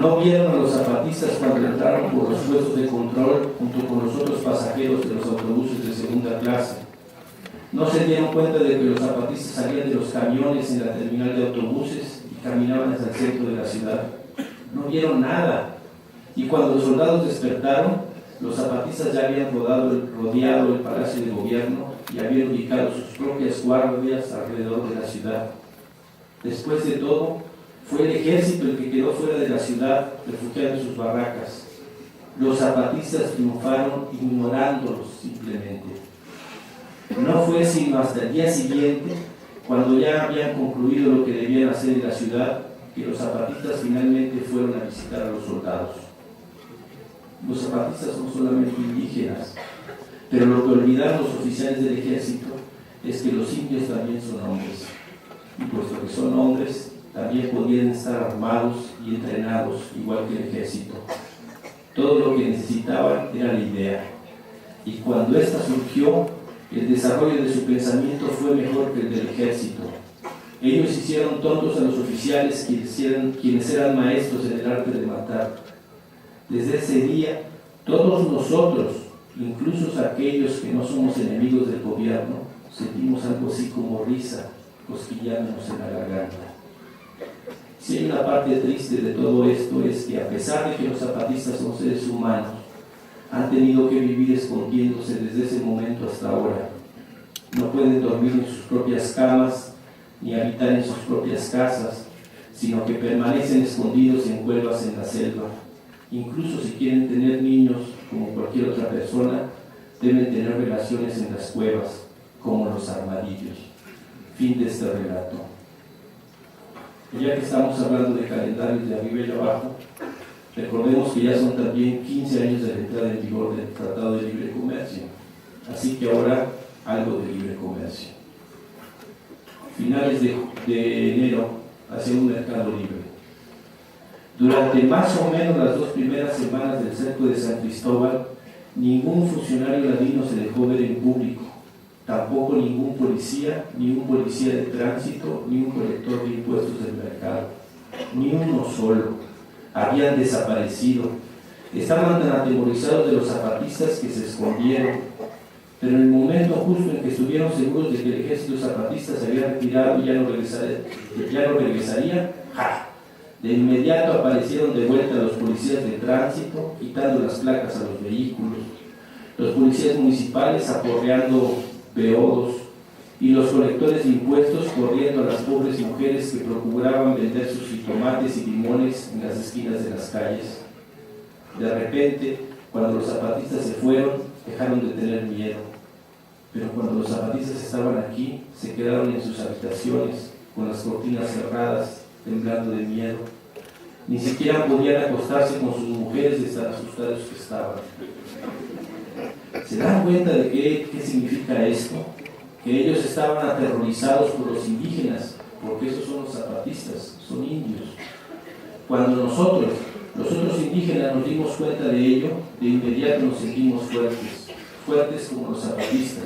No vieron a los zapatistas cuando entraron por los puestos de control junto con los otros pasajeros de los autobuses de segunda clase. No se dieron cuenta de que los zapatistas salían de los camiones en la terminal de autobuses y caminaban hacia el centro de la ciudad. No vieron nada. Y cuando los soldados despertaron, los zapatistas ya habían rodeado el Palacio de Gobierno y habían ubicado sus propias guardias alrededor de la ciudad. Después de todo, fue el ejército el que quedó fuera de la ciudad, refugiado en sus barracas. Los zapatistas triunfaron ignorándolos simplemente. No fue sino hasta el día siguiente, cuando ya habían concluido lo que debían hacer en la ciudad, que los zapatistas finalmente fueron a visitar a los soldados. Los zapatistas son solamente indígenas, pero lo que olvidaron los oficiales del ejército es que los indios también son hombres, y puesto que son hombres, también podían estar armados y entrenados igual que el ejército. Todo lo que necesitaban era la idea, y cuando ésta surgió, el desarrollo de su pensamiento fue mejor que el del ejército. Ellos hicieron tontos a los oficiales quienes eran maestros en el arte de matar. Desde ese día, todos nosotros, incluso aquellos que no somos enemigos del gobierno, sentimos algo así como risa cosquillándonos en la garganta. Si hay una parte triste de todo esto es que a pesar de que los zapatistas son seres humanos, han tenido que vivir escondiéndose desde ese momento hasta ahora. No pueden dormir en sus propias camas, ni habitar en sus propias casas, sino que permanecen escondidos en cuevas en la selva. Incluso si quieren tener niños, como cualquier otra persona, deben tener relaciones en las cuevas, como los armadillos. Fin de este relato. Ya que estamos hablando de calendarios de arriba y abajo, recordemos que ya son también 15 años de la entrada en vigor del Tratado de Libre Comercio, así que ahora algo de libre comercio. Finales de enero, hacia un mercado libre. Durante más o menos las 2 primeras semanas del cerco de San Cristóbal, ningún funcionario ladino se dejó ver en público, tampoco ningún policía, ni un policía de tránsito, ni un colector de impuestos del mercado, ni uno solo. Habían desaparecido. Estaban tan atemorizados de los zapatistas que se escondieron, pero en el momento justo en que estuvieron seguros de que el ejército zapatista se había retirado y ya no regresaría, ¡ja! De inmediato aparecieron de vuelta los policías de tránsito, quitando las placas a los vehículos, los policías municipales aporreando beodos y los colectores de impuestos corriendo a las pobres mujeres que procuraban vender sus jitomates y limones en las esquinas de las calles. De repente, cuando los zapatistas se fueron, dejaron de tener miedo, pero cuando los zapatistas estaban aquí, se quedaron en sus habitaciones, con las cortinas cerradas, temblando de miedo. Ni siquiera podían acostarse con sus mujeres de tan asustados que estaban. ¿Se dan cuenta de qué significa esto? Que ellos estaban aterrorizados por los indígenas, porque esos son los zapatistas, son indios. Cuando nosotros, los otros indígenas, nos dimos cuenta de ello, de inmediato nos sentimos fuertes como los zapatistas.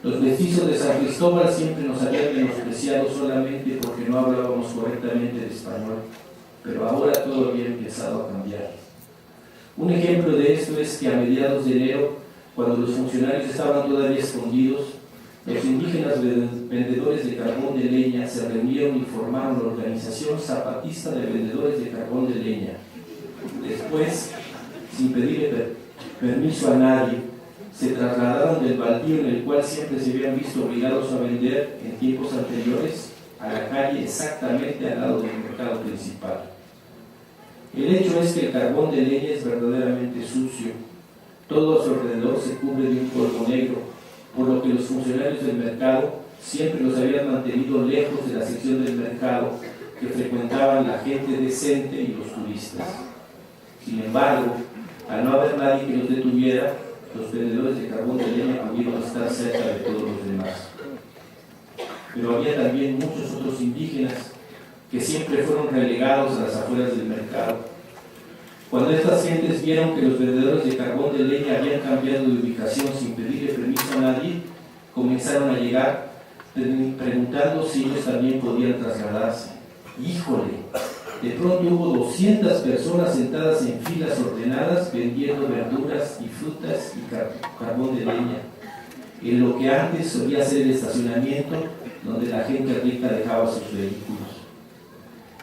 Los mestizos de San Cristóbal siempre nos habían menospreciado solamente porque no hablábamos correctamente el español, pero ahora todo había empezado a cambiar. Un ejemplo de esto es que a mediados de enero, cuando los funcionarios estaban todavía escondidos, los indígenas vendedores de carbón de leña se reunieron y formaron la Organización Zapatista de Vendedores de Carbón de Leña. Después, sin pedirle permiso a nadie, se trasladaron del baldío en el cual siempre se habían visto obligados a vender en tiempos anteriores a la calle exactamente al lado del mercado principal. El hecho es que el carbón de leña es verdaderamente sucio. Todo a su alrededor se cubre de un polvo negro, por lo que los funcionarios del mercado siempre los habían mantenido lejos de la sección del mercado que frecuentaban la gente decente y los turistas. Sin embargo, al no haber nadie que los detuviera, los vendedores de carbón de leña pudieron estar cerca de todos los demás. Pero había también muchos otros indígenas que siempre fueron relegados a las afueras del mercado. Cuando estas gentes vieron que los vendedores de carbón de leña habían cambiado de ubicación sin pedirle permiso a nadie, comenzaron a llegar preguntando si ellos también podían trasladarse. ¡Híjole! De pronto hubo 200 personas sentadas en filas ordenadas vendiendo verduras y frutas y carbón de leña, en lo que antes solía ser el estacionamiento donde la gente rica dejaba sus vehículos.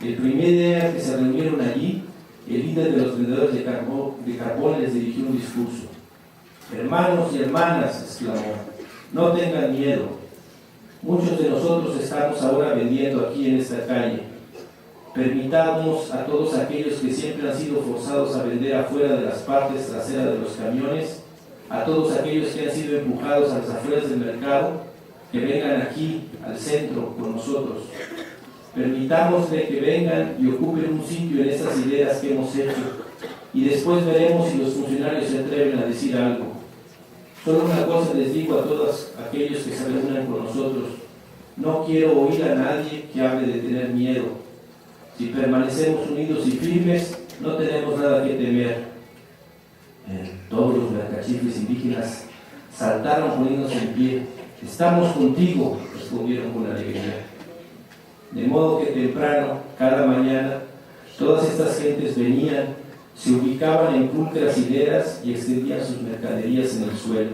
El primer día que se reunieron allí, el líder de los vendedores de carbón les dirigió un discurso. Hermanos y hermanas, exclamó, no tengan miedo. Muchos de nosotros estamos ahora vendiendo aquí en esta calle. Permitamos a todos aquellos que siempre han sido forzados a vender afuera de las partes traseras de los camiones, a todos aquellos que han sido empujados a las afueras del mercado, que vengan aquí al centro con nosotros. Permitámosle que vengan y ocupen un sitio en estas hileras que hemos hecho, y después veremos si los funcionarios se atreven a decir algo. Solo una cosa les digo a todos aquellos que se reúnan con nosotros: no quiero oír a nadie que hable de tener miedo. Si permanecemos unidos y firmes, no tenemos nada que temer. Todos los mercachifles indígenas saltaron poniéndose en pie. Estamos contigo, respondieron con alegría. De modo que temprano, cada mañana, todas estas gentes venían, se ubicaban en pulcras hileras y extendían sus mercaderías en el suelo.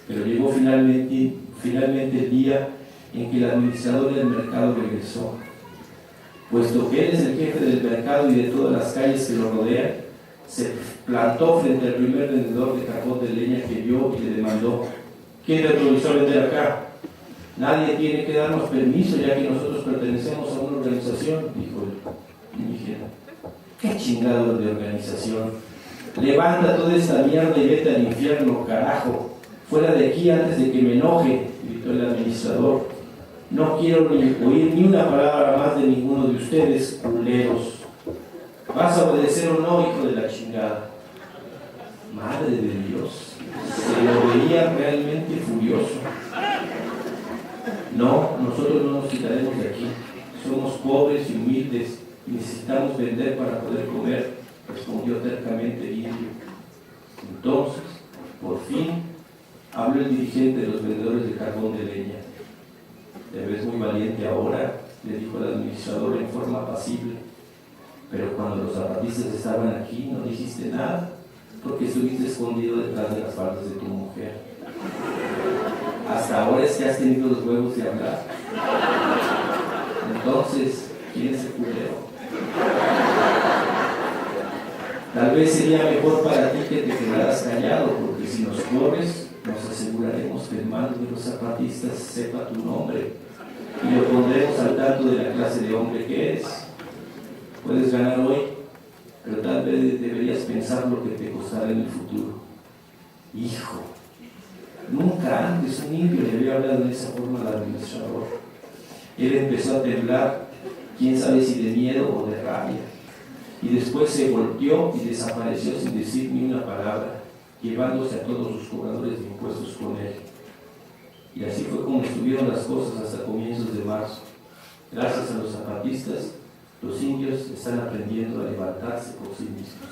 Pero llegó finalmente el día en que el administrador del mercado regresó. Puesto que él es el jefe del mercado y de todas las calles que lo rodean, se plantó frente al primer vendedor de carbón de leña que vio y le demandó: ¿quién te autorizó a vender acá? Nadie tiene que darnos permiso, ya que nosotros pertenecemos a una organización, dijo el indígena. ¿Qué chingado de organización? Levanta toda esta mierda y vete al infierno, carajo. Fuera de aquí antes de que me enoje, gritó el administrador. No quiero oír ni una palabra más de ninguno de ustedes, culeros. ¿Vas a obedecer o no, hijo de la chingada? Madre de Dios, se lo veía realmente furioso. No, nosotros no nos quitaremos de aquí. Somos pobres y humildes y necesitamos vender para poder comer, respondió tercamente el indio. Entonces, por fin, habló el dirigente de los vendedores de carbón de leña. Te ves muy valiente ahora, le dijo el administrador en forma apacible. Pero cuando los zapatistas estaban aquí, no dijiste nada, porque estuviste escondido detrás de las faldas de tu mujer. Hasta ahora es que has tenido los huevos de hablar. Entonces, ¿quién es el culero? Tal vez sería mejor para ti que te quedaras callado, porque si nos corres, nos aseguraremos que el mando de los zapatistas sepa tu nombre y lo pondremos al tanto de la clase de hombre que eres. Puedes ganar hoy, pero tal vez deberías pensar lo que te costará en el futuro. Hijo, nunca antes un indio le había hablado de esa forma al administrador. Él empezó a temblar, quién sabe si de miedo o de rabia, y después se volteó y desapareció sin decir ni una palabra, llevándose a todos los cobradores de impuestos con él. Y así fue como estuvieron las cosas hasta comienzos de marzo. Gracias a los zapatistas, los indios están aprendiendo a levantarse por sí mismos.